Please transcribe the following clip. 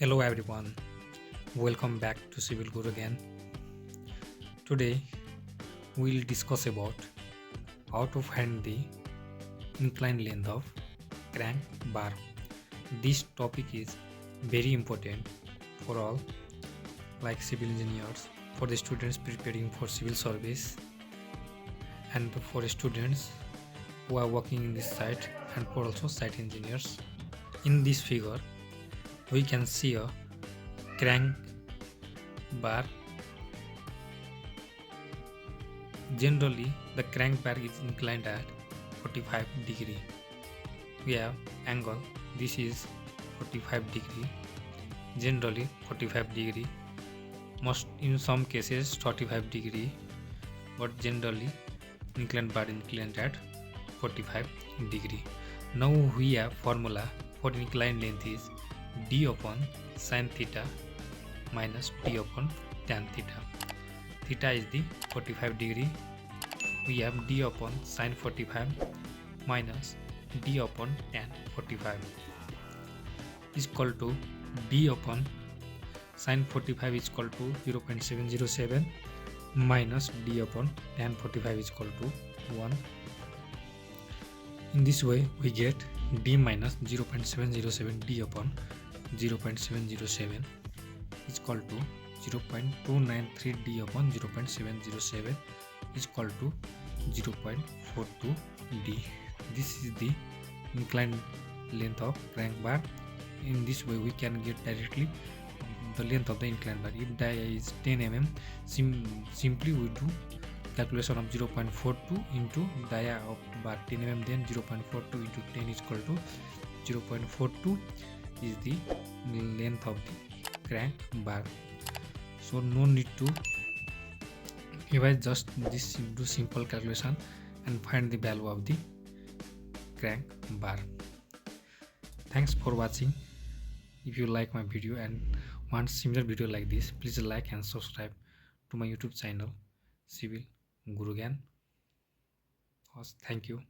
Hello everyone, welcome back to CivilGurugyan. Today we'll discuss about how to find the inclined length of crank bar. This topic is very important for all like civil engineers, for the students preparing for civil service and for students who are working in this site and for also site engineers. In this figure we can see a crank bar. Generally, the crank bar is inclined at 45 degree. We have angle. This is 45 degree. Generally 45 degree. Most in some cases 35 degree, but generally inclined bar inclined at 45 degree. Now we have formula for inclined length is d upon sin theta minus d upon tan theta. Theta is the 45 degree. We have d upon sin 45 minus d upon tan 45 is equal to d upon sin 45 is equal to 0.707 minus d upon tan 45 is equal to 1. In this way we get d minus 0.707 d upon 0.707 is equal to 0.293 d upon 0.707 is equal to 0.42 d. This is the inclined length of crank bar. In this way we can get directly the length of the inclined bar. If dia is 10 mm, simply we do calculation of 0.42 into dia of bar 10 mm, then 0.42 into 10 is equal to 0.42 is the length of the crank bar. So no need to revise, just this do simple calculation and find the value of the crank bar. Thanks for watching. If you like my video and want similar video like this, please like and subscribe to my YouTube channel Civil Gurugyan. Thank you.